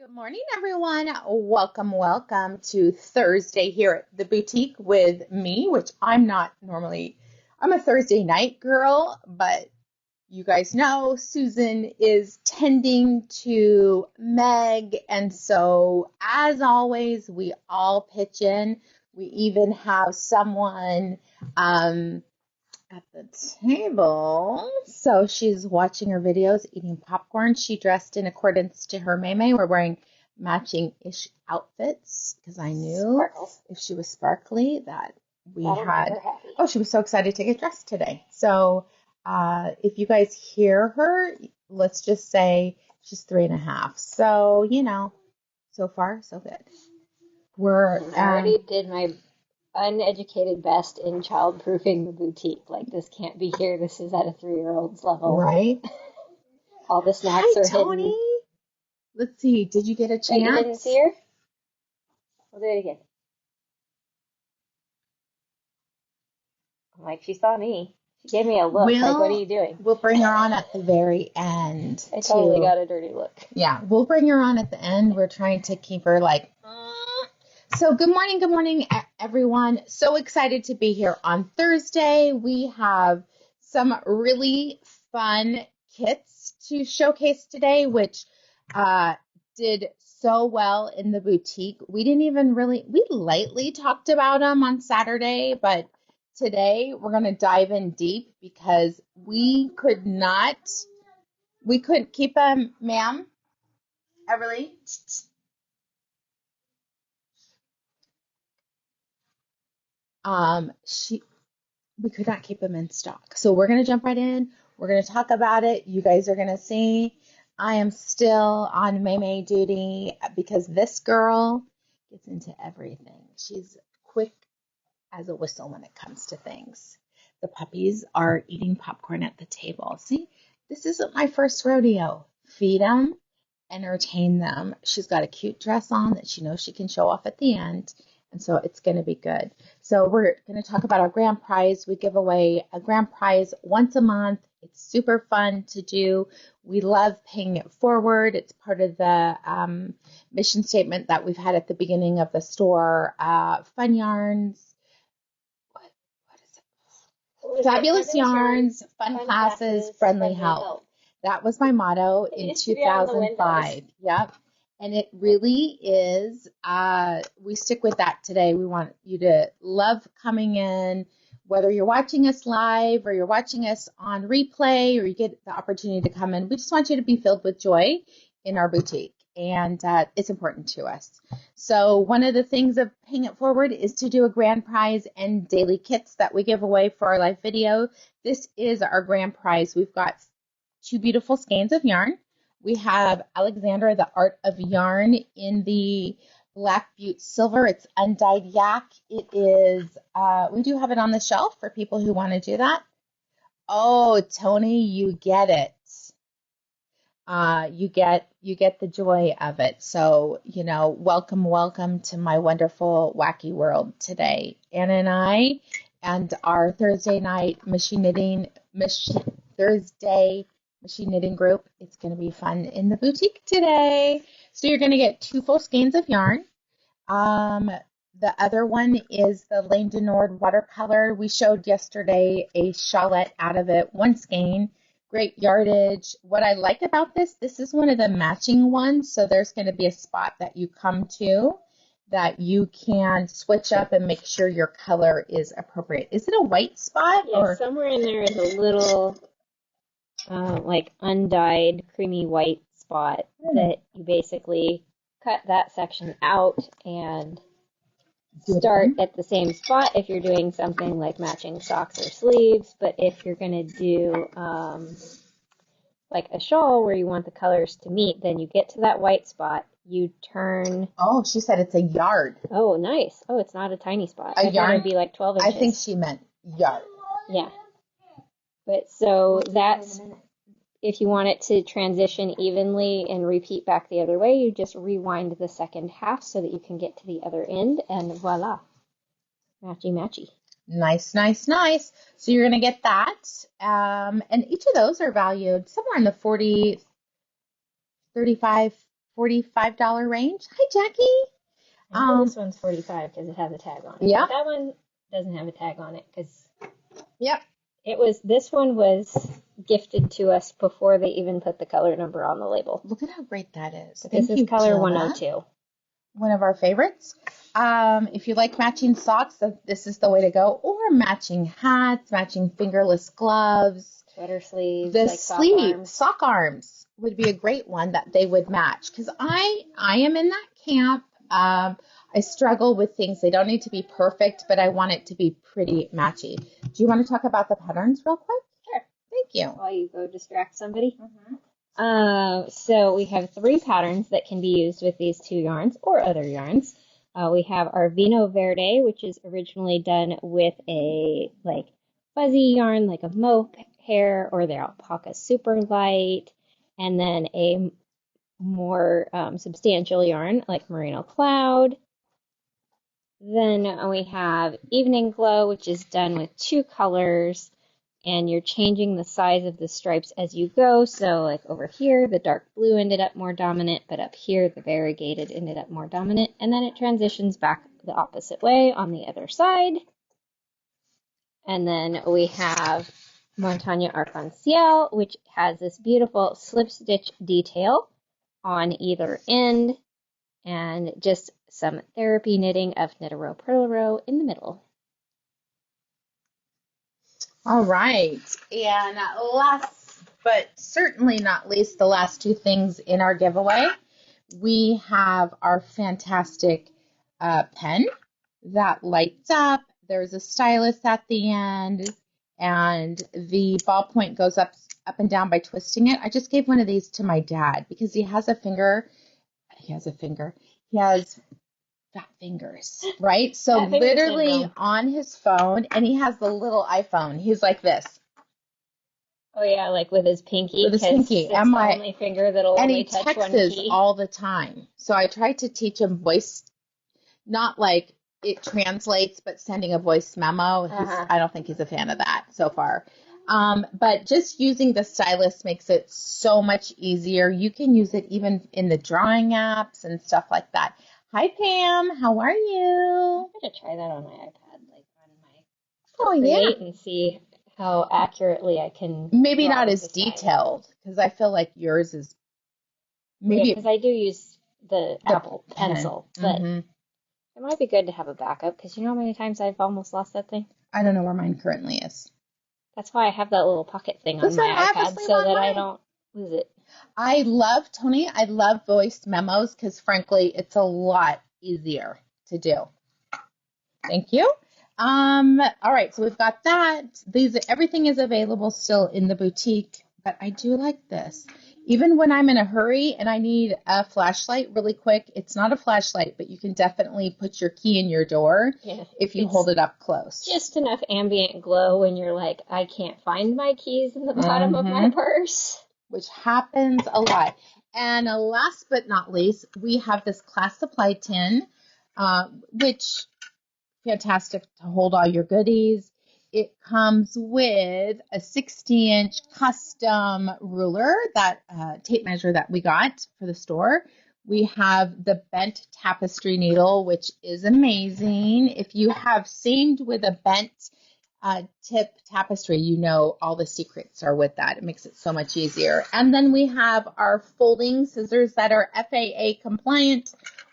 Good morning, everyone. Welcome to Thursday here at the boutique with me, which I'm not normally, I'm a Thursday night girl, but you guys know Susan is tending to Meg. And so, as always, we all pitch in. We even have someone at the table. So she's watching her videos, eating popcorn. She dressed in accordance to her meme. We're wearing matching-ish outfits because I knew if she was sparkly that we had. Oh, she was so excited to get dressed today. So if you guys hear her, let's just say she's 3.5. So, you know, so far, so good. I already did my uneducated best in childproofing the boutique. Like, this can't be here. This is at a 3-year-old's level. Right. All the snacks are Tony. hidden. Let's see. Did you get a chance? Wait, you didn't see her? We'll do it again. I'm like, she saw me. She gave me a look. Like, what are you doing? We'll bring her on at the very end. I totally got a dirty look. Yeah, we'll bring her on at the end. We're trying to keep her like... So good morning, everyone. So excited to be here on Thursday. We have some really fun kits to showcase today, which did so well in the boutique. We didn't even we lightly talked about them on Saturday, but today we're going to dive in deep because we couldn't keep them, ma'am, Everly. We could not keep them in stock. So we're going to jump right in. We're going to talk about it. You guys are going to see I am still on May duty because this girl gets into everything. She's quick as a whistle when it comes to things. The puppies are eating popcorn at the table. See, this isn't my first rodeo. Feed them, entertain them. She's got a cute dress on that she knows she can show off at the end. And so it's going to be good. So we're going to talk about our grand prize. We give away a grand prize once a month. It's super fun to do. We love paying it forward. It's part of the mission statement that we've had at the beginning of the store. Fun yarns. What is it? Fabulous yarns, fun classes, friendly help. That was my motto in 2005. Yep. And it really is, we stick with that today. We want you to love coming in, whether you're watching us live or you're watching us on replay or you get the opportunity to come in. We just want you to be filled with joy in our boutique. And it's important to us. So one of the things of paying it forward is to do a grand prize and daily kits that we give away for our live video. This is our grand prize. We've got 2 beautiful skeins of yarn. We have Alexandra, the Art of Yarn, in the Black Butte Silver. It's undyed yak. It is, we do have it on the shelf for people who want to do that. Oh, Tony, you get it. You get the joy of it. So, you know, welcome to my wonderful, wacky world today. Anna and I and our Thursday night Thursday machine knitting group. It's going to be fun in the boutique today. So you're going to get 2 full skeins of yarn. The other one is the Laine watercolor. We showed yesterday a shawlette out of it, 1 skein, great yardage. What I like about this is one of the matching ones. So there's going to be a spot that you come to that you can switch up and make sure your color is appropriate. Is it a white spot? Yeah, or somewhere in there is a little like undyed creamy white spot that you basically cut that section out and start at the same spot if you're doing something like matching socks or sleeves. But if you're going to do like a shawl where you want the colors to meet, then you get to that white spot, you turn. Oh, she said it's a yard. Oh, nice. Oh, it's not a tiny spot. A yarn would be like 12 inches. I think she meant yard. Yeah. But so that's, if you want it to transition evenly and repeat back the other way, you just rewind the second half so that you can get to the other end, and voila, matchy. Nice. So you're going to get that. And each of those are valued somewhere in the $35 $45 range. Hi, Jackie. I know this one's 45 because it has a tag on it. Yeah. But that one doesn't have a tag on it because Yep. this one was gifted to us before they even put the color number on the label. Look at how great that is. But this is color 102. One of our favorites. If you like matching socks, this is the way to go. Or matching hats, matching fingerless gloves. Sweater sleeves. The like sock arms would be a great one that they would match. Because I am in that camp. I struggle with things. They don't need to be perfect, but I want it to be pretty matchy. Do you want to talk about the patterns real quick? Sure. Thank you. While you go distract somebody. So we have 3 patterns that can be used with these 2 yarns or other yarns. We have our Vinho Verde, which is originally done with a like fuzzy yarn, like a mohair or the alpaca super light, and then a more substantial yarn like merino cloud. Then we have Evening Glow, which is done with 2 colors, and you're changing the size of the stripes as you go. So like over here, the dark blue ended up more dominant, but up here, the variegated ended up more dominant. And then it transitions back the opposite way on the other side. And then we have Montagne Arc En Ciel, which has this beautiful slip stitch detail on either end, and just some therapy knitting of knit a row, purl a row in the middle. All right. And last but certainly not least, the last 2 things in our giveaway, we have our fantastic pen that lights up. There's a stylus at the end, and the ballpoint goes up and down by twisting it. I just gave one of these to my dad because he has fat fingers, right? So literally on his phone, and he has the little iPhone. He's like this. Oh yeah, like with his pinky. With his pinky. It's the only finger that'll only touch one key. And he texts all the time. So I tried to teach him voice, not like it translates, but sending a voice memo. I don't think he's a fan of that so far. But just using the stylus makes it so much easier. You can use it even in the drawing apps and stuff like that. Hi, Pam. How are you? I'm going to try that on my iPad, like on my Create and see how accurately I can. Maybe not as detailed, because I feel like yours is maybe. Because I do use the Apple Pencil, but it might be good to have a backup, because you know how many times I've almost lost that thing? I don't know where mine currently is. That's why I have that little pocket thing on my iPad, so that I don't lose it. I love voice memos because, frankly, it's a lot easier to do. Thank you. All right, so we've got that. Everything is available still in the boutique, but I do like this. Even when I'm in a hurry and I need a flashlight really quick, it's not a flashlight, but you can definitely put your key in your door if you hold it up close. Just enough ambient glow when you're like, I can't find my keys in the bottom of my purse. Which happens a lot. And last but not least, we have this class supply tin, which fantastic to hold all your goodies. It comes with a 60-inch custom ruler, that tape measure that we got for the store. We have the bent tapestry needle, which is amazing. If you have seamed with a bent tip tapestry, you know all the secrets are with that. It makes it so much easier. And then we have our folding scissors that are FAA compliant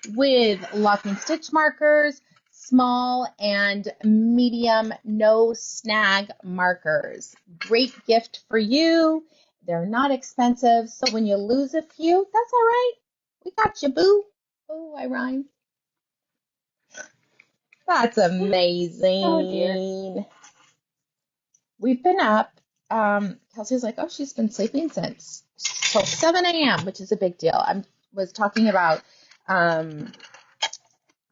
with locking stitch markers, small and medium no snag markers. Great gift for you. They're not expensive, so when you lose a few, that's all right. We got you, boo. Oh, I rhymed. That's amazing. Oh, dear. We've been up. Kelsey's like, oh, she's been sleeping since till 7 a.m., which is a big deal. I was talking about trying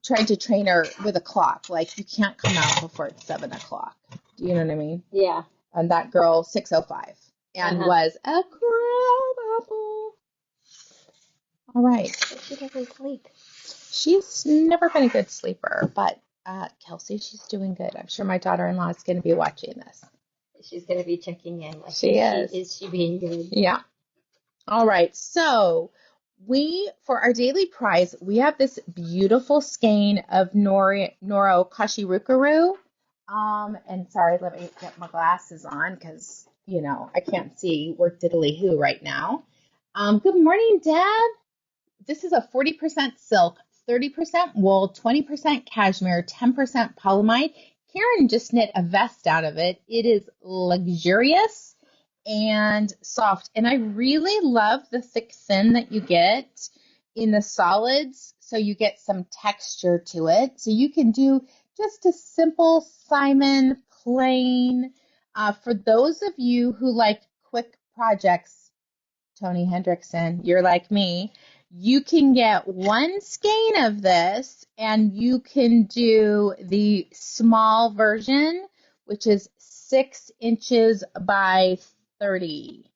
to train her with a clock. Like, you can't come out before it's 7 o'clock. Do you know what I mean? Yeah. And that girl, 6:05, and was a crab apple. All right. She doesn't sleep. She's never been a good sleeper, but Kelsey, she's doing good. I'm sure my daughter-in-law is going to be watching this. She's going to be checking in. She is. Is she being good? Yeah. All right. So For our daily prize, we have this beautiful skein of Noro Kashirukaru. And sorry, let me get my glasses on because, I can't see work diddly who right now. Good morning, Deb. This is a 40% silk, 30% wool, 20% cashmere, 10% polyamide. Karen just knit a vest out of it. It is luxurious and soft. And I really love the thick thin that you get in the solids. So you get some texture to it. So you can do just a simple Simon plain. For those of you who like quick projects, Tony Hendrickson, you're like me. You can get one skein of this and you can do the small version, which is 6 inches by 30.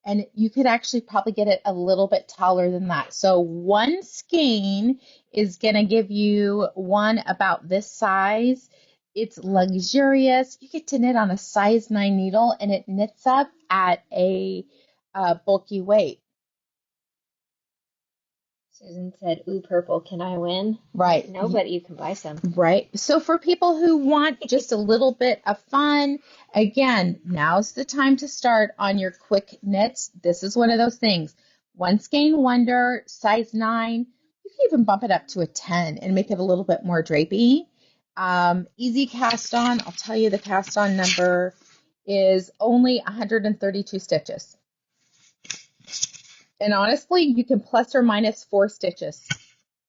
And you could actually probably get it a little bit taller than that. So one skein is going to give you one about this size. It's luxurious. You get to knit on a size 9 needle and it knits up at a bulky weight. Susan said, ooh, purple, can I win? Right. No, but you can buy some. Right. So for people who want just a little bit of fun, again, now's the time to start on your quick knits. This is one of those things. One skein wonder, size 9. You can even bump it up to a 10 and make it a little bit more drapey. Easy cast on. I'll tell you the cast on number is only 132 stitches. And honestly, you can plus or minus 4 stitches.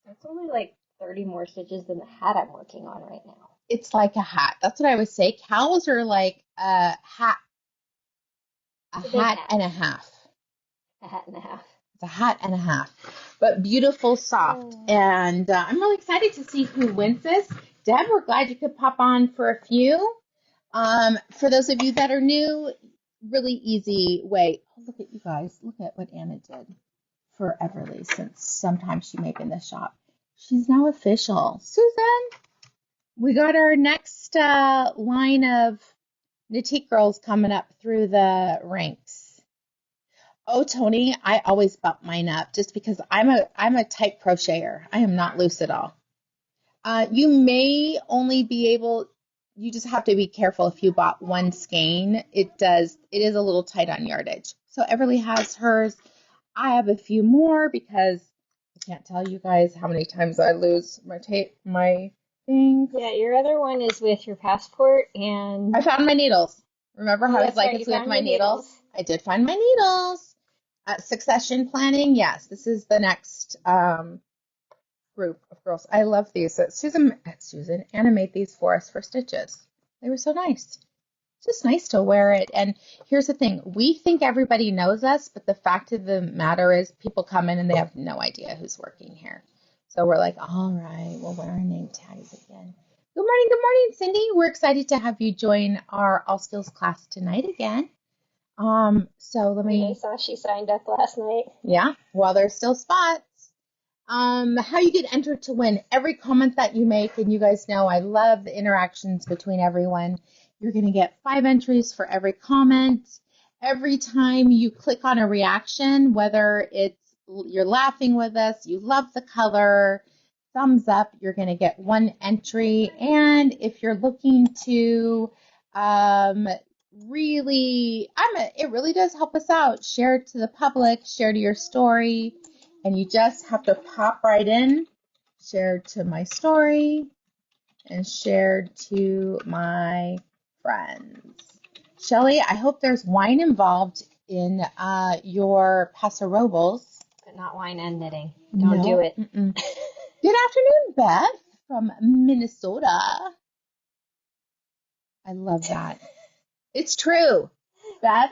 That's only like 30 more stitches than the hat I'm working on right now. It's like a hat. That's what I would say. Cows are like a hat. A hat and a half. A hat and a half. It's a hat and a half. But beautiful, soft. And I'm really excited to see who wins this. Deb, we're glad you could pop on for a few. For those of you that are new, really easy way. Oh, look at you guys. Look at what Anna did for Everly since sometimes she may be in the shop. She's now official. Susan, we got our next line of Knitique girls coming up through the ranks. Oh, Tony, I always bump mine up just because I'm a tight crocheter. I am not loose at all. You may only be able. You just have to be careful if you bought one skein. It is a little tight on yardage. So Everly has hers. I have a few more because I can't tell you guys how many times I lose my thing. Yeah, your other one is with your passport and... I found my needles. Remember how I was like, right, it's with my needles? I did find my needles. Succession planning, yes. This is the next group of girls. I love these. Susan, Anna made these for us for stitches. They were so nice. It's just nice to wear it. And here's the thing. We think everybody knows us, but the fact of the matter is people come in and they have no idea who's working here. So we're like, all right, we'll wear our name tags again. Good morning, Cindy. We're excited to have you join our All Skills class tonight again. So let me... I saw she signed up last night. Yeah, while there's still spots. How you get entered to win. Every comment that you make, and you guys know I love the interactions between everyone. You're going to get 5 entries for every comment. Every time you click on a reaction, whether it's you're laughing with us, you love the color, thumbs up, you're going to get 1 entry. And if you're looking to it really does help us out. Share it to the public, share to your story. And you just have to pop right in, share to my story, and share to my friends. Shelly, I hope there's wine involved in your pasarobles. But not wine and knitting. Don't do it. Mm-mm. Good afternoon, Beth from Minnesota. I love that. It's true. Beth,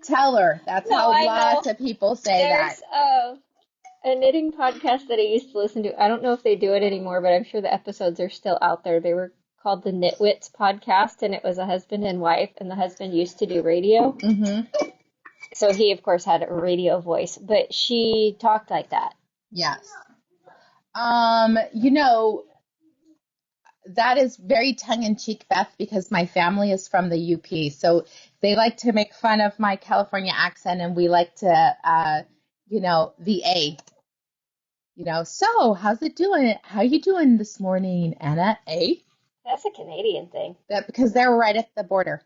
tell her. That's how lots of people say that. There's a knitting podcast that I used to listen to. I don't know if they do it anymore, but I'm sure the episodes are still out there. They were called the Knitwits podcast, and it was a husband and wife, and the husband used to do radio. Mm-hmm. So he, of course, had a radio voice, but she talked like that. Yes. That is very tongue-in-cheek, Beth, because my family is from the UP. So they like to make fun of my California accent, and we like to the A. So how's it doing? How you doing this morning, Anna? A? That's a Canadian thing. That because they're right at the border.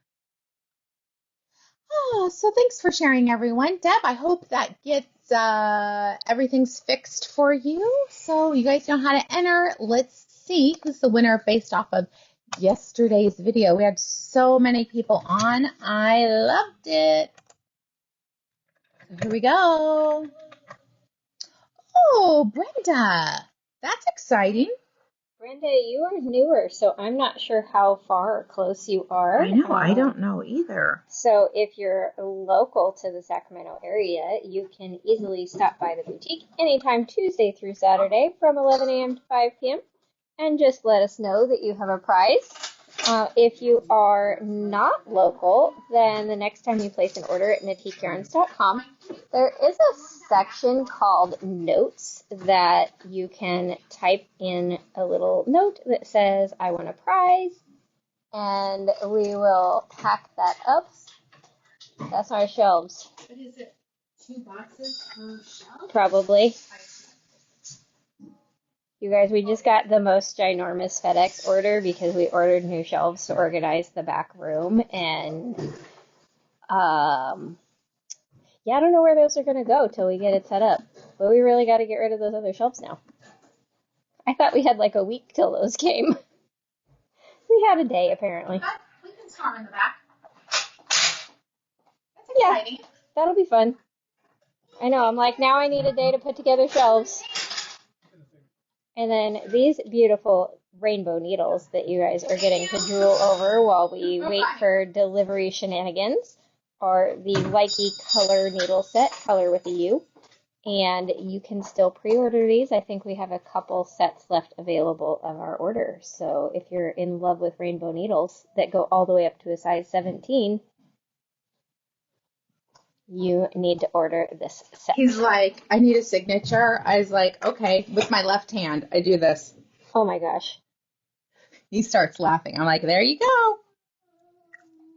Oh, so thanks for sharing, everyone. Deb, I hope that gets everything's fixed for you. So you guys know how to enter. Let's see who's the winner based off of yesterday's video. We had so many people on. I loved it. So here we go. Oh, Brenda. That's exciting. Brenda, you are newer, so I'm not sure how far or close you are. I know. I don't know either. So if you're local to the Sacramento area, you can easily stop by the boutique anytime Tuesday through Saturday from 11 a.m. to 5 p.m. and just let us know that you have a prize. If you are not local, then the next time you place an order at knitikeyarns.com, there is a section called Notes that you can type in a little note that says, I want a prize, and we will pack that up. That's our shelves. What is it? 2 boxes per shelf? Probably. You guys, we just got the most ginormous FedEx order because we ordered new shelves to organize the back room, and yeah, I don't know where those are going to go till we get it set up, but we really got to get rid of those other shelves now. I thought we had like a week till those came. We had a day, apparently. We can start in the back. That's Yeah, exciting. that'll be fun. I know, I'm like, now I need a day to put together shelves. And then these beautiful rainbow needles that you guys are getting to drool over while we wait for delivery shenanigans are the Likey Color Needle Set, Color with a U. And you can still pre-order these. I think we have a couple sets left available of our order. So if you're in love with rainbow needles that go all the way up to a size 17, you need to order this set. He's like, I need a signature. I was like, okay, with my left hand, I do this. Oh my gosh. He starts laughing. I'm like, there you go.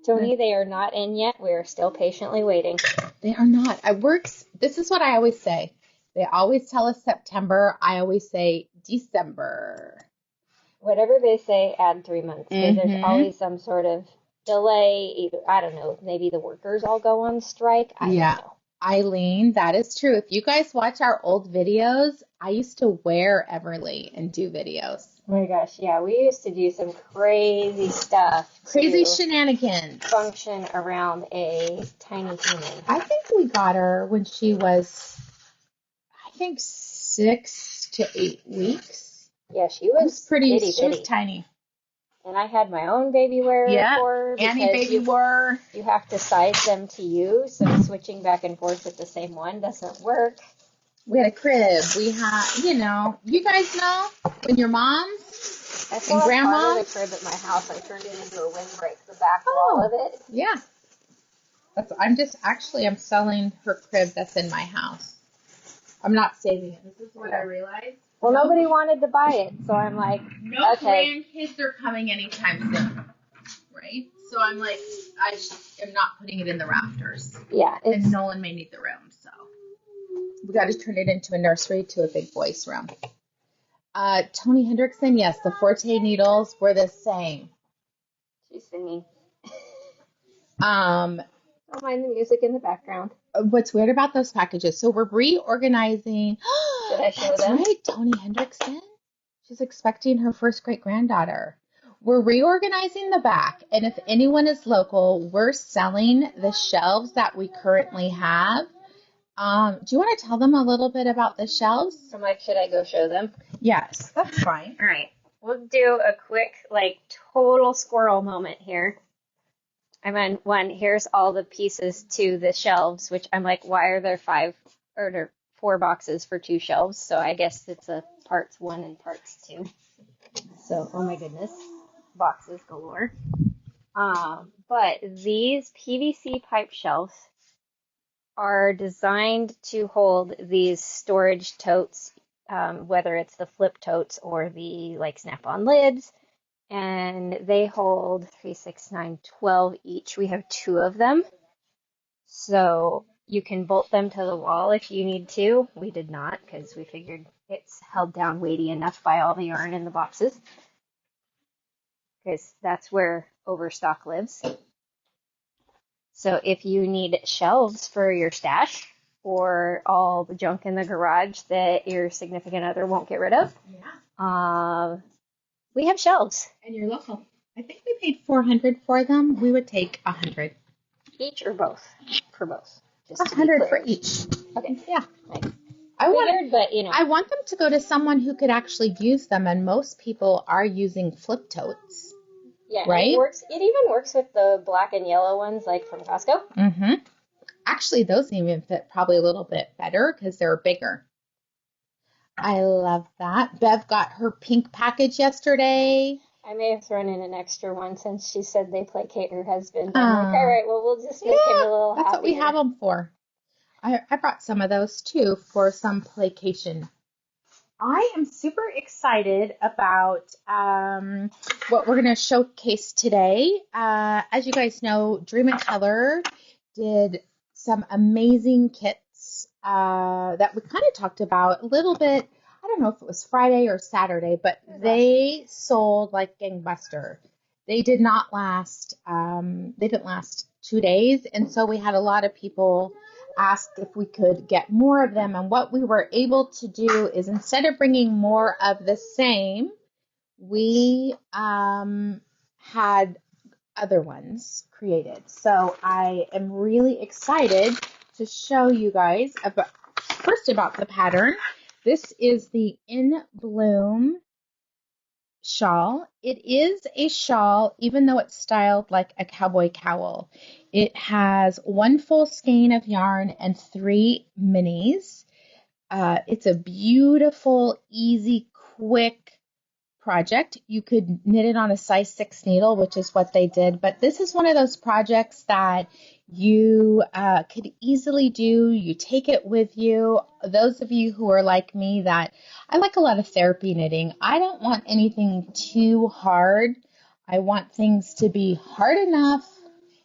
Tony, they are not in yet. We're still patiently waiting. They are not. This is what I always say. They always tell us September. I always say December. Whatever they say, add 3 months. Because there's always some sort of delay. Either, I don't know, maybe the workers all go on strike. I don't know. Eileen, that is true. If you guys watch our old videos, I used to wear Everly and do videos. Oh my gosh, yeah, we used to do some crazy stuff. Crazy shenanigans. Function around a tiny human. I think we got her when she was, 6 to 8 weeks. Yeah, she was pretty, bitty. She was tiny. And I had my own baby wear for her. Annie baby wear. You have to size them to you, so switching back and forth with the same one doesn't work. We had a crib. We had, you guys know, when your moms and grandma. Part of the crib at my house. I turned it into a windbreak, the back wall of it. Yeah. I'm selling her crib that's in my house. I'm not saving it. This is what I realized. Well, nobody wanted to buy it, so I'm like, no okay. Grandkids are coming anytime soon, right? So I'm like, I am not putting it in the rafters. Yeah. And Nolan may need the room, so we got to turn it into a nursery to a big boys room. Tony Hendrickson, yes, the Forte needles were the same. She's singing. Don't mind the music in the background. What's weird about those packages? So we're reorganizing. Did I show That's them? right, Tony Hendrickson. She's expecting her first great-granddaughter. We're reorganizing the back, and if anyone is local, we're selling the shelves that we currently have. Do you want to tell them a little bit about the shelves? I'm like, should I go show them? Yes, that's fine. All right. We'll do a quick, total squirrel moment here. I'm on one. Here's all the pieces to the shelves, which I'm like, why are there 4 boxes for 2 shelves? So I guess it's a parts 1 and parts 2. So, oh my goodness, boxes galore. But these PVC pipe shelves are designed to hold these storage totes, whether it's the flip totes or the snap-on lids. And they hold 3, 6, 9, 12 each. We have 2 of them. So You can bolt them to the wall if you need to. We did not because we figured it's held down weighty enough by all the yarn in the boxes, because that's where overstock lives. So if you need shelves for your stash or all the junk in the garage that your significant other won't get rid of, we have shelves. And you're local. I think we paid $400 for them. We would take $100 each or both. For both. Just $100 for each. Okay. Yeah. Nice. I want them to go to someone who could actually use them, and most people are using flip totes. Yeah, right? It even works with the black and yellow ones, like from Costco. Mm-hmm. Actually, those even fit probably a little bit better because they're bigger. I love that. Bev got her pink package yesterday. I may have thrown in an extra one since she said they placate her husband. I'm like, all right, well, we'll just make him a little happier. That's what we have them for. I brought some of those too for some placation. I am super excited about what we're going to showcase today. As you guys know, Dream in Color did some amazing kits that we kind of talked about a little bit. I don't know if it was Friday or Saturday, but they sold like gangbuster. They did not last. They didn't last 2 days, and so we had a lot of people asked if we could get more of them, and what we were able to do is, instead of bringing more of the same, we had other ones created. So I am really excited to show you guys about the pattern. This is the In Bloom Shawl. It is a shawl, even though it's styled like a cowboy cowl. It has one full skein of yarn and 3 minis. It's a beautiful, easy, quick project. You could knit it on a size 6 needle, which is what they did. But this is one of those projects that you could easily do. You take it with you. Those of you who are like me, that I like a lot of therapy knitting. I don't want anything too hard. I want things to be hard enough.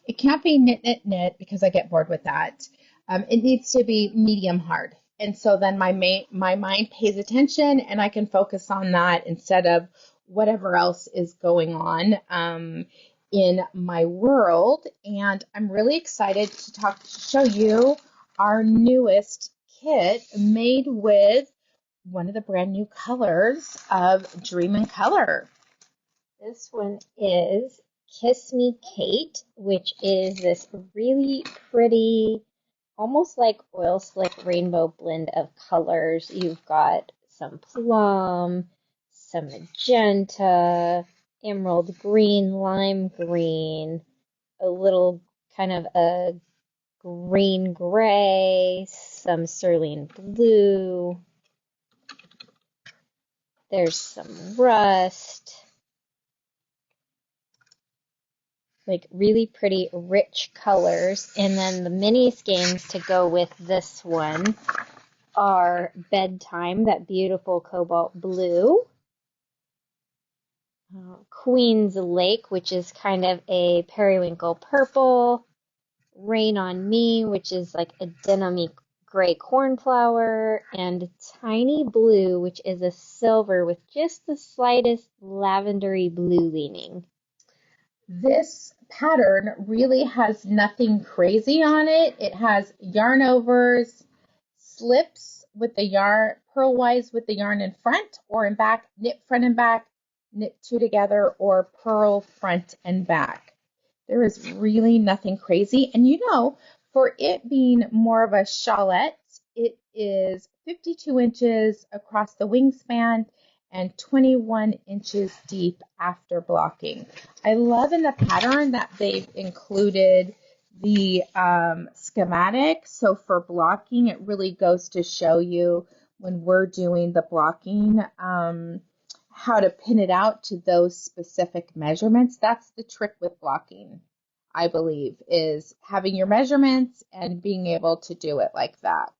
It can't be knit because I get bored with that. It needs to be medium hard. And so then my mind pays attention and I can focus on that instead of whatever else is going on in my world. And I'm really excited to show you our newest kit made with one of the brand new colors of Dream in Color. This one is Kiss Me Kate, which is this really pretty, almost like oil slick rainbow blend of colors. You've got some plum, some magenta, emerald green, lime green, a little kind of a green gray, some cerulean blue. There's some rust. Like really pretty rich colors. And then the mini skeins to go with this one are Bedtime, that beautiful cobalt blue, Queen's Lake, which is kind of a periwinkle purple, Rain on Me, which is like a denim-y gray cornflower, and Tiny Blue, which is a silver with just the slightest lavendery blue leaning. This pattern really has nothing crazy on it. It has yarn overs, slips with the yarn, purlwise with the yarn in front or in back, knit front and back, knit 2 together, or purl front and back. There is really nothing crazy. And for it being more of a shawlette, it is 52 inches across the wingspan and 21 inches deep after blocking. I love in the pattern that they've included the schematic. So for blocking, it really goes to show you when we're doing the blocking, how to pin it out to those specific measurements. That's the trick with blocking, I believe, is having your measurements and being able to do it like that.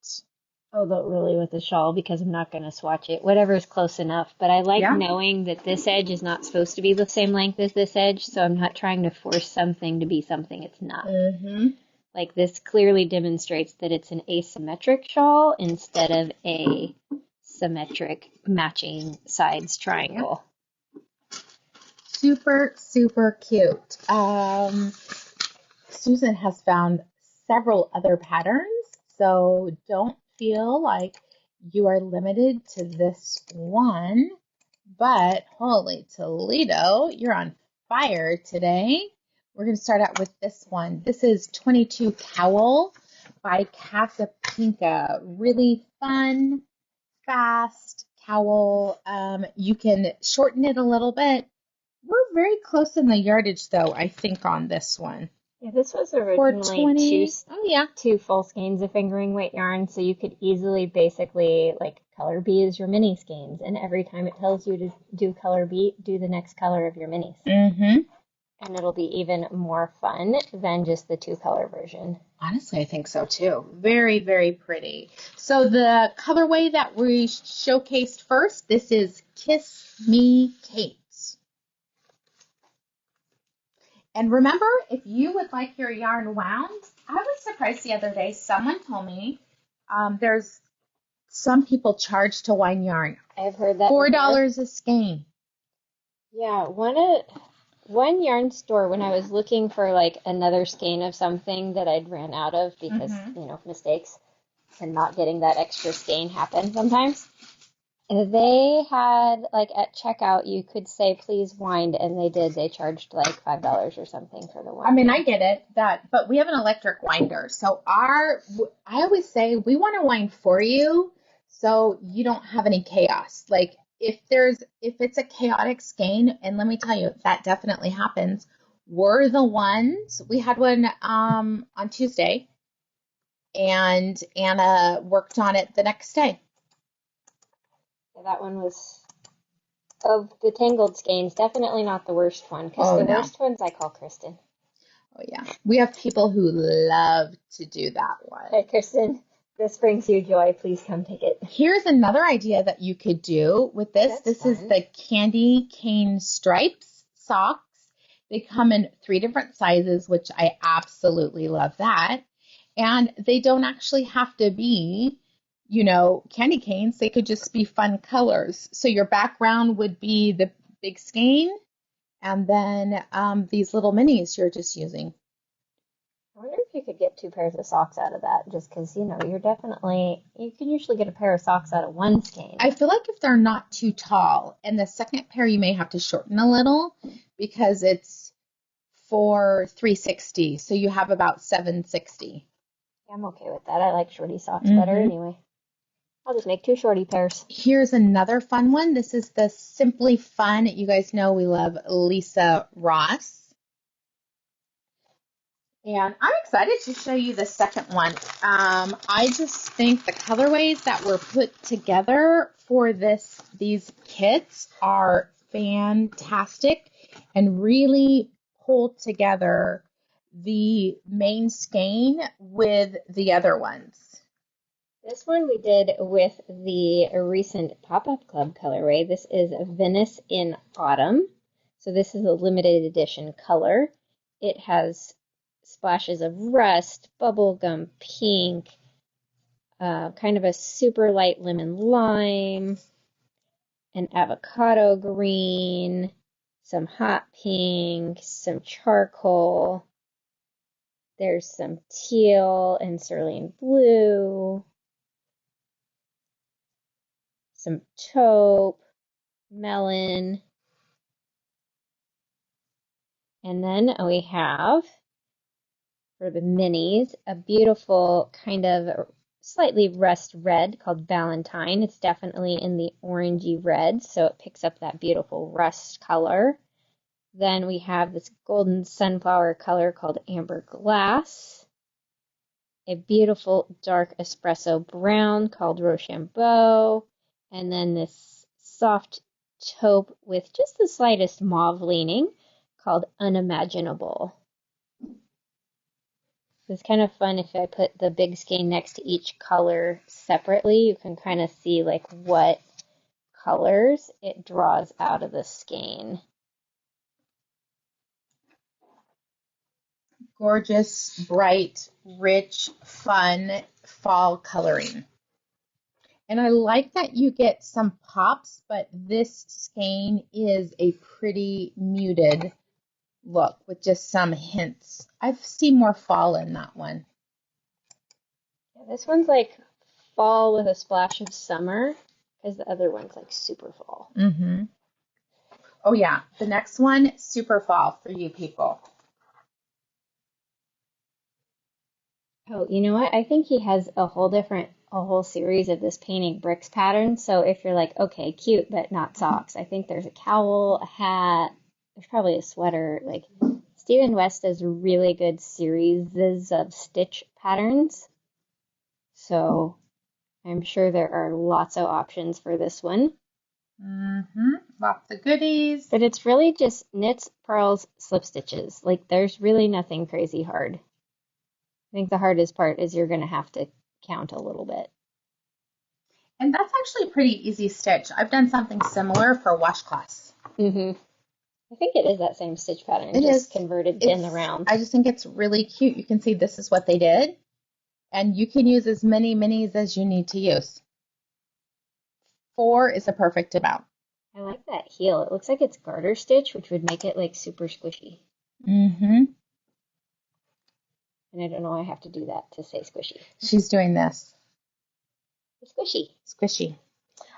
Although really with the shawl, because I'm not going to swatch it, whatever is close enough. But I like knowing that this edge is not supposed to be the same length as this edge, so I'm not trying to force something to be something it's not. Mm-hmm. Like this clearly demonstrates that it's an asymmetric shawl instead of a symmetric matching sides triangle. Super, super cute. Susan has found several other patterns, so don't feel like you are limited to this one. But holy Toledo, you're on fire today. We're going to start out with this one. This is 22 Cowl by Casapinka. Really fun, fast cowl. You can shorten it a little bit. We're very close in the yardage, though, I think, on this one. Yeah, this was originally two full skeins of fingering weight yarn, so you could easily basically like color B as your mini skeins, and every time it tells you to do color B, do the next color of your minis. Mm-hmm. And it'll be even more fun than just the two-color version. Honestly, I think so too. Very, very pretty. So the colorway that we showcased first, this is Kiss Me Kate. And remember, if you would like your yarn wound, I was surprised the other day, someone told me there's some people charge to wind yarn. I've heard that $4 a skein. Yeah, one yarn store, when I was looking for like another skein of something that I'd ran out of because, mistakes and not getting that extra skein happen sometimes. They had, like, at checkout, you could say, please wind, and they did. They charged, like, $5 or something for the wind. I mean, I get it, but we have an electric winder. So I always say, we want to wind for you so you don't have any chaos. Like, if it's a chaotic skein, and let me tell you, that definitely happens, we're the ones. We had one on Tuesday, and Anna worked on it the next day. That one was, of the tangled skeins, definitely not the worst one, because worst ones I call Kristen. Oh, yeah. We have people who love to do that one. Hey, Kristen, this brings you joy. Please come take it. Here's another idea that you could do with this. This is the Candy Cane Stripes socks. They come in 3 different sizes, which I absolutely love that. And they don't actually have to be candy canes. They could just be fun colors. So your background would be the big skein, and then these little minis you're just using. I wonder if you could get 2 pairs of socks out of that, just because, you can usually get a pair of socks out of one skein. I feel like if they're not too tall, and the second pair you may have to shorten a little because it's for 360, so you have about 760. Yeah, I'm okay with that. I like shorty socks better anyway. I'll just make 2 shorty pairs. Here's another fun one. This is the Simply Fun. You guys know we love Lisa Ross. And I'm excited to show you the second one. I just think the colorways that were put together for these kits are fantastic and really pull together the main skein with the other ones. This one we did with the recent Pop-Up Club colorway. This is Venice in Autumn. So this is a limited edition color. It has splashes of rust, bubblegum pink, kind of a super light lemon lime, an avocado green, some hot pink, some charcoal. There's some teal and cerulean blue. Some taupe, melon, and then we have, for the minis, a beautiful kind of slightly rust red called Valentine. It's definitely in the orangey red, so it picks up that beautiful rust color. Then we have this golden sunflower color called Amber Glass, a beautiful dark espresso brown called Rochambeau, and then this soft taupe with just the slightest mauve leaning called Unimaginable. It's kind of fun if I put the big skein next to each color separately. You can kind of see like what colors it draws out of the skein. gorgeous, bright, rich, fun fall coloring. And I like that you get some pops, but this skein is a pretty muted look with just some hints. I've seen more fall in that one. Yeah, this one's like fall with a splash of summer, because the other one's like super fall. Mm-hmm. Oh yeah, the next one, super fall for you people. Oh, you know what? I think he has a whole series of this painting bricks pattern. So if you're like, okay, cute, but not socks, I think there's a cowl, a hat, there's probably a sweater. Like Stephen West does really good series of stitch patterns. So I'm sure there are lots of options for this one. Mm-hmm. Lots of goodies. But it's really just knits, purls, slip stitches. Like there's really nothing crazy hard. I think the hardest part is you're going to have to count a little bit. And that's actually a pretty easy stitch. I've done something similar for washcloths. Mm-hmm. I think it is that same stitch pattern, It just is. converted in the round. I just think it's really cute. You can see this is what they did. And you can use as many minis as you need to use. 4 is a perfect amount. I like that heel. It looks like it's garter stitch, which would make it like super squishy. Mm-hmm. And I don't know why I have to do that to say squishy. She's doing this. Squishy. Squishy.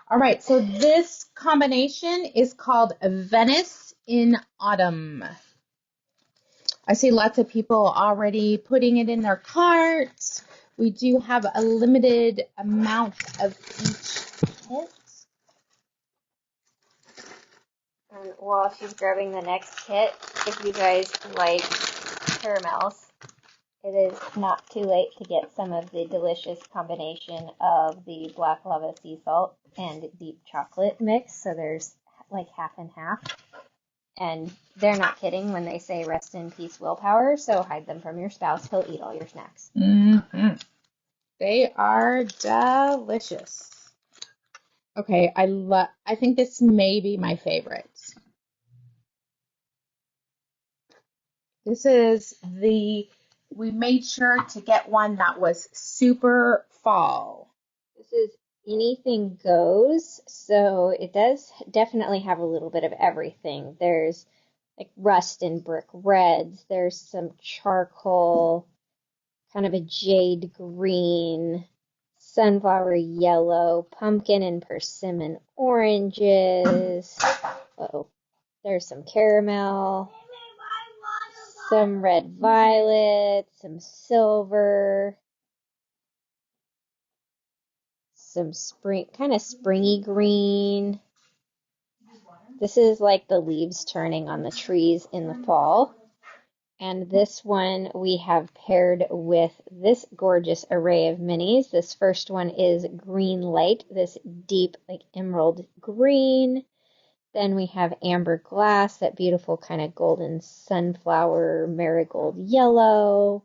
All right, so this combination is called Venice in Autumn. I see lots of people already putting it in their carts. We do have a limited amount of each kit. And while she's grabbing the next kit, if you guys like caramels, it is not too late to get some of the delicious combination of the black lava sea salt and deep chocolate mix. So there's like half and half. And they're not kidding when they say rest in peace willpower, so hide them from your spouse. He'll eat all your snacks. Mm-hmm. They are delicious. Okay, I think this may be my favorite. This is we made sure to get one that was super fall. This is anything goes, so it does definitely have a little bit of everything. There's like rust and brick reds, there's some charcoal, kind of a jade green, sunflower yellow, pumpkin and persimmon oranges. Uh-oh. There's some caramel, some red violet, some silver, some kind of springy green. This is like the leaves turning on the trees in the fall. And this one we have paired with this gorgeous array of minis. This first one is Green Light, this deep like emerald green. Then we have Amber Glass, that beautiful kind of golden sunflower marigold yellow.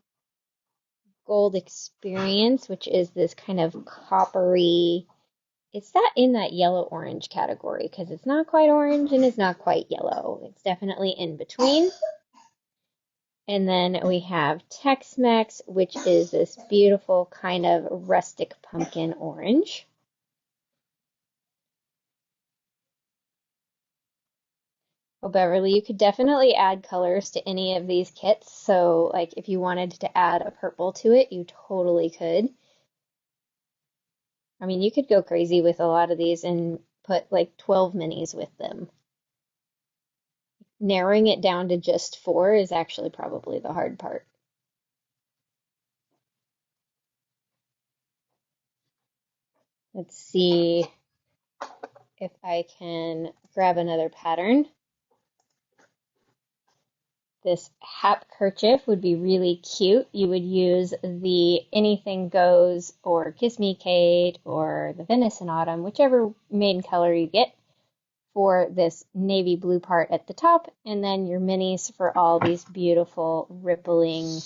Gold Experience, which is this kind of coppery, it's that in that yellow orange category because it's not quite orange and it's not quite yellow. It's definitely in between. And then we have Tex-Mex, which is this beautiful kind of rustic pumpkin orange. Well, Beverly, you could definitely add colors to any of these kits. So, like, if you wanted to add a purple to it, you totally could. I mean, you could go crazy with a lot of these and put like 12 minis with them. Narrowing it down to just 4 is actually probably the hard part. Let's see if I can grab another pattern. This hat kerchief would be really cute. You would use the Anything Goes or Kiss Me Kate or the Venice in Autumn, whichever main color you get, for this navy blue part at the top, and then your minis for all these beautiful rippling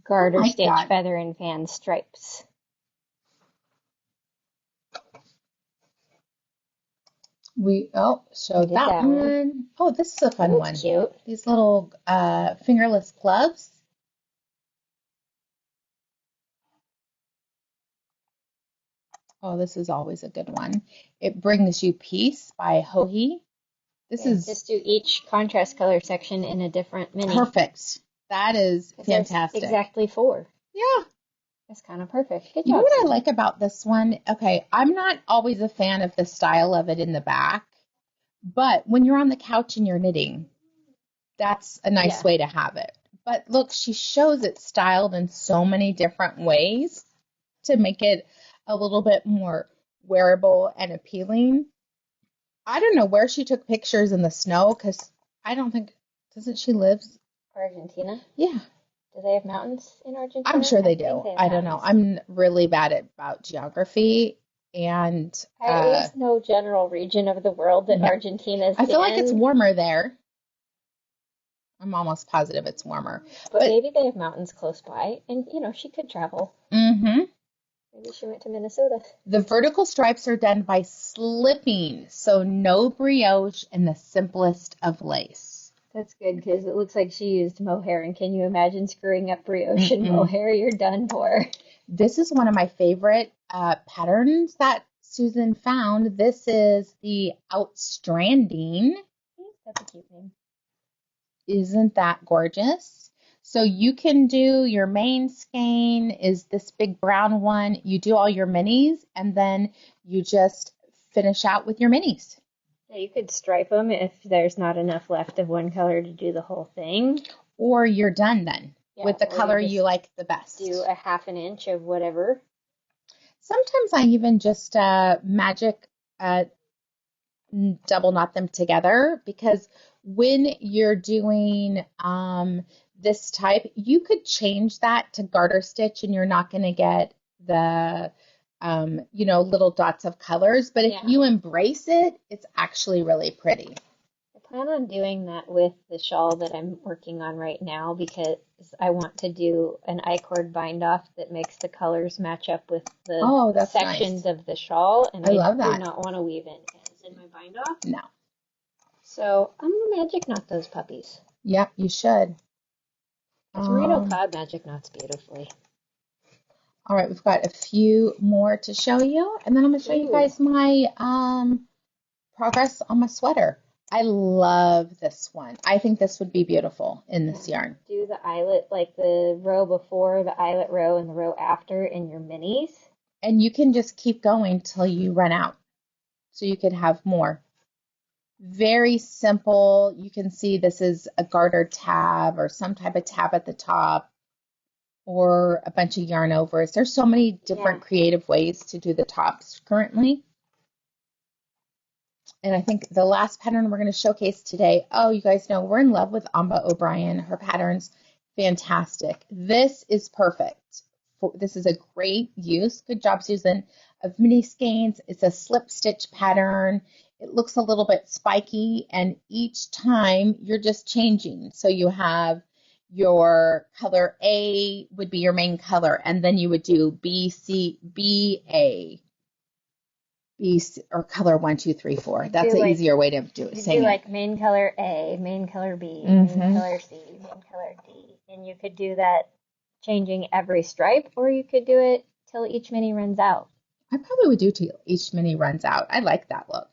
garter stitch feather and fan stripes. Show did that that one. Oh, this is a fun one. That's cute. These little fingerless gloves. Oh, this is always a good one. It Brings You Peace by Hohi. This Yeah, is just do each contrast color section in a different mini. perfect. That is 'Cause there's fantastic. exactly 4. Yeah. That's kind of perfect. Good You know job, what I Susan. like about this one? Okay, I'm not always a fan of the style of it in the back, but when you're on the couch and you're knitting, that's a nice Yeah. way to have it. But look, she shows it styled in so many different ways to make it a little bit more wearable and appealing. I don't know where she took pictures in the snow because I don't think, doesn't she live? Argentina. Yeah, Do they have mountains in Argentina? I'm sure they I think do. they have I don't know. mountains. I'm really bad about geography and I at least know general region of the world that yeah. Argentina's I feel like it's in, warmer there. I'm almost positive it's warmer. but maybe they have mountains close by, and she could travel. Mm-hmm. Maybe she went to Minnesota. The vertical stripes are done by slipping, so no brioche and the simplest of lace. That's good because it looks like she used mohair, and can you imagine screwing up brioche and mohair? You're done for. This is one of my favorite patterns that Susan found. This is the Outstranding. That's a cute name. Isn't that gorgeous? So you can do your main skein is this big brown one. You do all your minis, and then you just finish out with your minis. Yeah, you could stripe them if there's not enough left of one color to do the whole thing. Or you're done then with the color you like the best. Do a 1/2 inch of whatever. Sometimes I even just magic double knot them together because when you're doing this type, you could change that to garter stitch and you're not going to get the little dots of colors. But if you embrace it, it's actually really pretty. I plan on doing that with the shawl that I'm working on right now because I want to do an I-cord bind off that makes the colors match up with the sections of the shawl. And I love that. Do not want to weave in ends in my bind off. No. So I'm gonna magic knot those puppies. Yep, you should. Merino cloud magic knots beautifully. All right, we've got a few more to show you, and then I'm going to show you guys my progress on my sweater. I love this one. I think this would be beautiful in this yarn. Do the eyelet, like the row before, the eyelet row, and the row after in your minis. And you can just keep going till you run out. So you could have more. Very simple. You can see this is a garter tab or some type of tab at the top or a bunch of yarn overs. There's so many different creative ways to do the tops currently. And I think the last pattern we're going to showcase today, oh, you guys know we're in love with Amba O'Brien. Her pattern's fantastic. This is perfect. This is a great use. Good job, Susan, of mini skeins. It's a slip stitch pattern. It looks a little bit spiky, and each time you're just changing. So you have your color A would be your main color, and then you would do B, C, B, A. Or color 1, 2, 3, 4. That's an easier way to do it. You do like main color A, main color B, main color C, main color D. And you could do that changing every stripe, or you could do it till each mini runs out. I probably would do till each mini runs out. I like that look.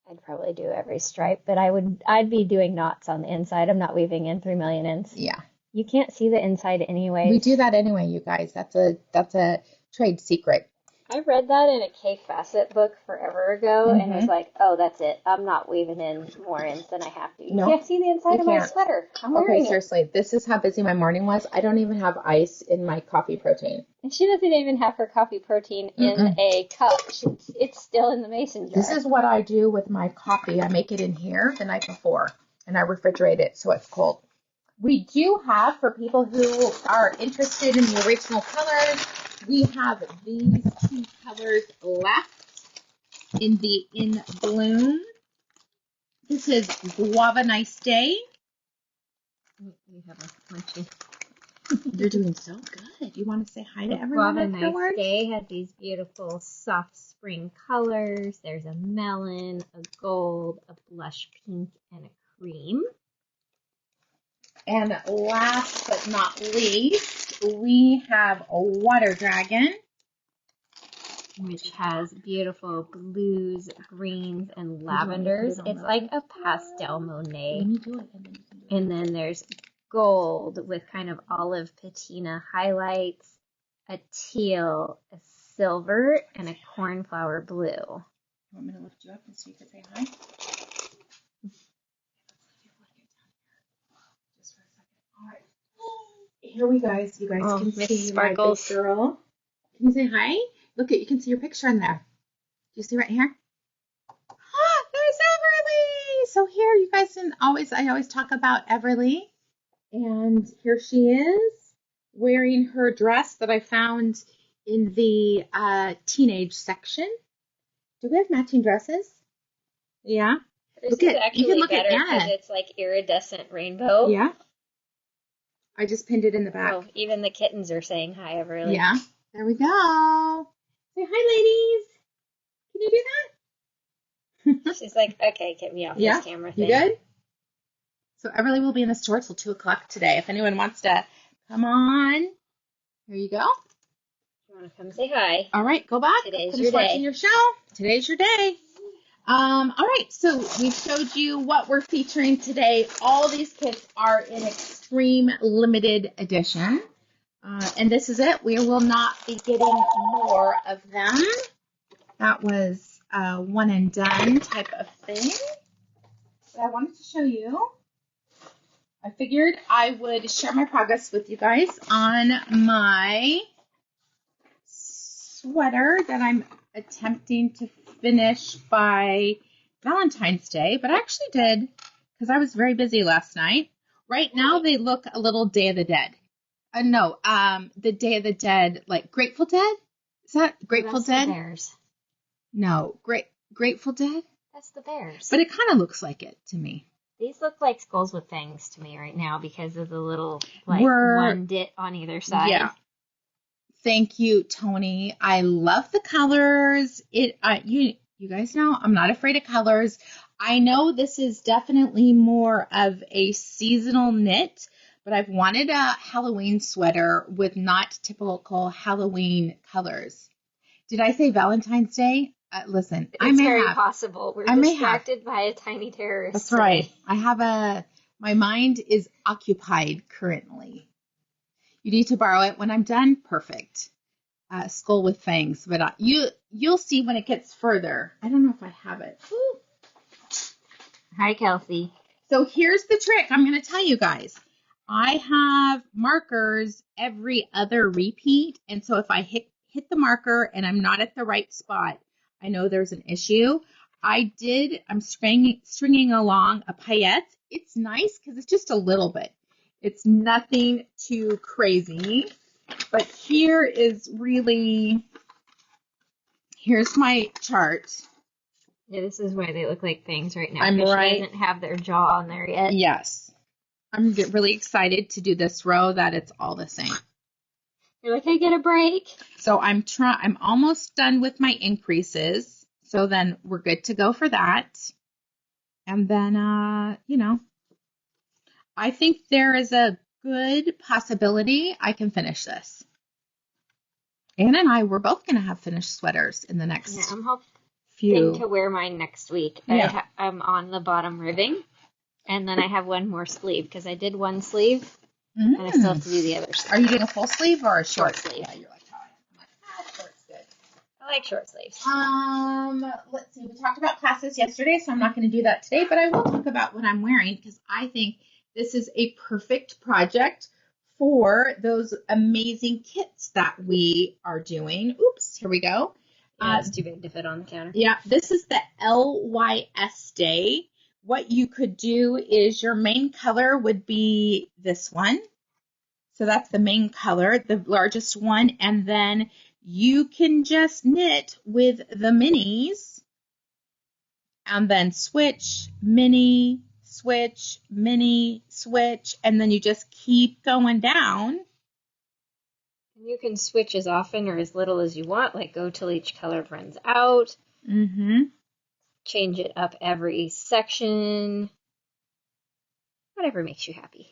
I'd probably do every stripe, but I'd be doing knots on the inside. I'm not weaving in 3 million ends. Yeah. You can't see the inside anyway. We do that anyway, you guys. That's a trade secret. I read that in a Kay Fassett book forever ago and was like, oh, that's it. I'm not weaving in more ends than I have to. You can't see the inside of my sweater. I'm wearing it. Seriously, this is how busy my morning was. I don't even have ice in my coffee protein. And she doesn't even have her coffee protein in a cup. It's still in the mason jar. This is what I do with my coffee. I make it in here the night before, and I refrigerate it so it's cold. We do have, for people who are interested in the original colors, we have these 2 colors left in the In Bloom. This is Guava Nice Day. We have a punchy. You're doing so good. You want to say hi to Hope you everyone have a nice afterwards? day. Has these beautiful soft spring colors. There's a melon, a gold, a blush pink, and a cream. And last but not least, we have a water dragon, which has beautiful blues, greens, and lavenders. It's like a pastel Monet. And then there's gold with kind of olive patina highlights, a teal, a silver, and a cornflower blue. You want me to lift you up and so you can say hi? Just for a second. All right. Here we guys. You guys can see Sparkles. my big girl. Can you say hi? Look at, you can see your picture in there. Do you see right here? Ah, there's Everly. So here, you guys can I always talk about Everly. And here she is wearing her dress that I found in the teenage section. Do we have matching dresses? Yeah. This is actually better because it's like iridescent rainbow. Yeah. I just pinned it in the back. Oh, even the kittens are saying hi, Everly. Yeah. There we go. Say hi, ladies. Can you do that? She's like, okay, get me off this camera thing. You good? So Everly will be in the store till 2 o'clock today. If anyone wants to come on, here you go. You want to come say hi? All right, go back. Today's your day. Watching your show. Today's your day. All right, so we showed you what we're featuring today. All these kits are in extreme limited edition. And this is it. We will not be getting more of them. That was a one and done type of thing. But I wanted to show you. I figured I would share my progress with you guys on my sweater that I'm attempting to finish by Valentine's Day. But I actually did because I was very busy last night. Right now they look a little Day of the Dead. The Day of the Dead, like Grateful Dead? Is that Grateful Dead? The Bears. No, Grateful Dead? That's the Bears. But it kind of looks like it to me. These look like skulls with fangs to me right now because of the little, one dit on either side. Yeah. Thank you, Tony. I love the colors. You guys know I'm not afraid of colors. I know this is definitely more of a seasonal knit, but I've wanted a Halloween sweater with not typical Halloween colors. Did I say Valentine's Day? Listen, it's very possible. We're distracted by a tiny terrorist. That's right. My mind is occupied currently. You need to borrow it when I'm done. Perfect. Skull with fangs, but you'll see when it gets further. I don't know if I have it. Ooh. Hi, Kelsey. So here's the trick. I'm going to tell you guys. I have markers every other repeat, and so if I hit the marker and I'm not at the right spot, I know there's an issue. I'm stringing along a paillette. It's nice because it's just a little bit. It's nothing too crazy. But here's my chart. Yeah, this is why they look like fangs right now. I'm right. She doesn't have their jaw on there yet. Yes. I'm really excited to do this row that it's all the same. You're like, I get a break. So I'm almost done with my increases. So then we're good to go for that. And then, I think there is a good possibility I can finish this. Anna and I, we're both going to have finished sweaters in the next I'm hoping few. To wear mine next week. Yeah. I'm on the bottom ribbing. And then I have one more sleeve because I did one sleeve. And I still have to do the other sleeve. Are you doing a full sleeve or a short sleeve? Yeah, you're like, I'm like, short's good. I like short sleeves. Let's see. We talked about classes yesterday, so I'm not going to do that today, but I will talk about what I'm wearing because I think this is a perfect project for those amazing kits that we are doing. Oops, here we go. It's too big to fit on the counter. Yeah, this is the LYS Day. What you could do is your main color would be this one. So that's the main color, the largest one. And then you can just knit with the minis and then switch, mini, switch, mini, switch. And then you just keep going down You can switch as often or as little as you want, like go till each color runs out. Mm-hmm. Change it up every section. Whatever makes you happy.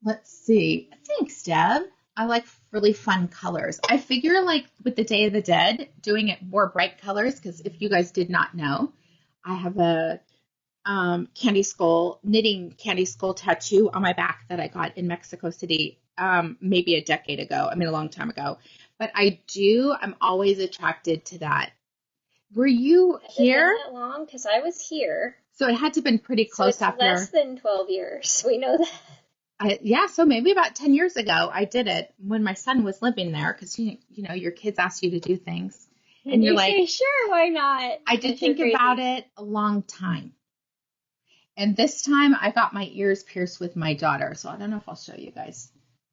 Let's see. Thanks, Deb. I like really fun colors. I figure like with the Day of the Dead, doing it more bright colors, because if you guys did not know, I have a knitting candy skull tattoo on my back that I got in Mexico City maybe a decade ago. I mean, a long time ago. But I'm always attracted to that. Were you here? Has it been that long? Because I was here. So it had to have been pretty close so it's after. Less than 12 years. We know that. Yeah, so maybe about 10 years ago, I did it when my son was living there, because, you know, your kids ask you to do things. And you're like, sure, why not? I did think about it a long time. And this time I got my ears pierced with my daughter, so I don't know if I'll show you guys.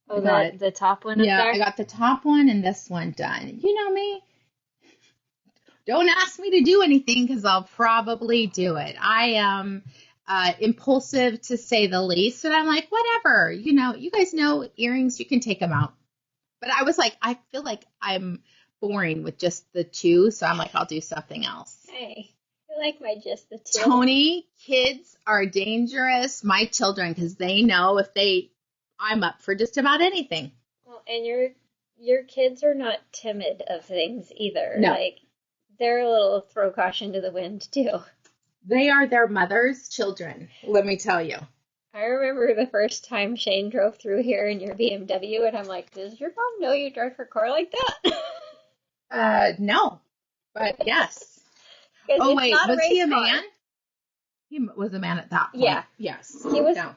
Oh, the top one up there? Yeah, I got the top one and this one done. You know me. Don't ask me to do anything because I'll probably do it. I am impulsive to say the least, and I'm like, whatever. You know, you guys know earrings, you can take them out. But I was like, I feel like I'm boring with just the two, so I'm like, I'll do something else. Hey, I like my just the two. Tony, kids are dangerous. My children, because they know I'm up for just about anything. Well, and your kids are not timid of things either. No. Like, they're a little throw caution to the wind, too. They are their mother's children, let me tell you. I remember the first time Shane drove through here in your BMW, and I'm like, does your mom know you drive her car like that? No, but yes. Oh, wait, was he a man? He was a man at that point. Yeah. Yes. He was. No.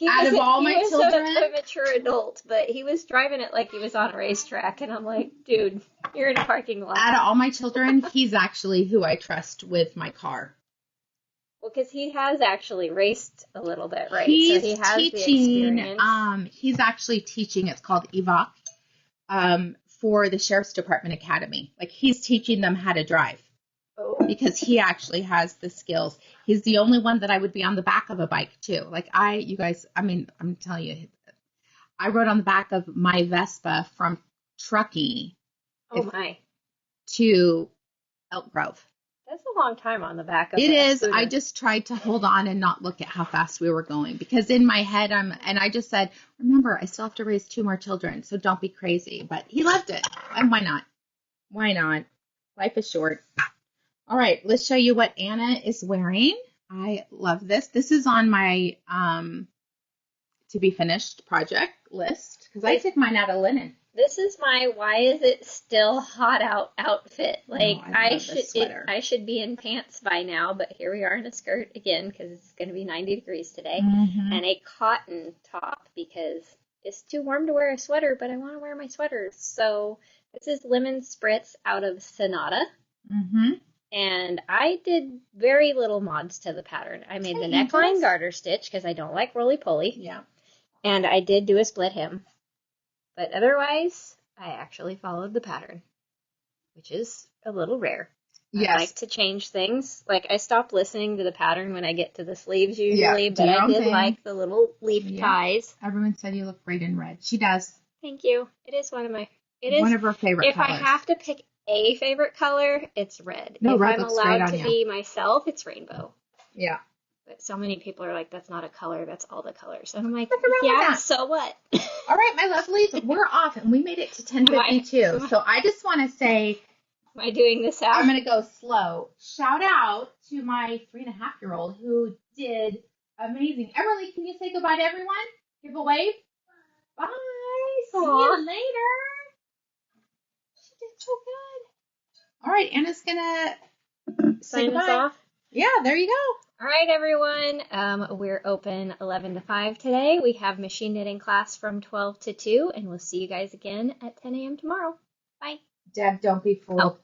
Out of all my children, he was a mature adult, but he was driving it like he was on a racetrack, and I'm like, dude, you're in a parking lot. Out of all my children, he's actually who I trust with my car. Well, because he has actually raced a little bit, right? He's so he has teaching. The experience. He's actually teaching. It's called EVOC, for the Sheriff's Department Academy. Like, he's teaching them how to drive. Because he actually has the skills. He's the only one that I would be on the back of a bike too. Like you guys, I mean, I'm telling you, I rode on the back of my Vespa from Truckee to Elk Grove. That's a long time on the back of it. It is. Scooter. I just tried to hold on and not look at how fast we were going, because in my head I just said, remember, I still have to raise 2 more children, so don't be crazy. But he loved it. And why not? Why not? Life is short. All right, let's show you what Anna is wearing. I love this. This is on my to be finished project list, because I took mine out of linen. This is my why is it still hot out outfit. Like, I should be in pants by now, but here we are in a skirt again because it's going to be 90 degrees today, and a cotton top because it's too warm to wear a sweater, but I want to wear my sweaters. So this is Lemon Spritz out of Sonata. And I did very little mods to the pattern. I made the neckline garter stitch because I don't like roly-poly. Yeah. And I did do a split hem. But otherwise, I actually followed the pattern, which is a little rare. Yes. I like to change things. Like, I stopped listening to the pattern when I get to the sleeves usually, but I did like the little leaf ties. Everyone said you look great in red. She does. Thank you. It is one of her favorite colors. If I have to pick a favorite color, it's red. No, if red I'm looks great allowed on to be myself, it's rainbow. Yeah. But so many people are like, that's not a color, that's all the colors. And I'm like, so what? All right, my lovelies, we're off, and we made it to 10:52. So I just want to say, am I doing this out? I'm going to go slow. Shout out to my 3.5-year-old who did amazing. Everly, can you say goodbye to everyone? Give a wave. Bye. See you later. She did so good. All right, Anna's going to sign us off. Yeah, there you go. All right, everyone. We're open 11 to 5 today. We have machine knitting class from 12 to 2, and we'll see you guys again at 10 a.m. tomorrow. Bye. Deb, don't be fooled. Oh.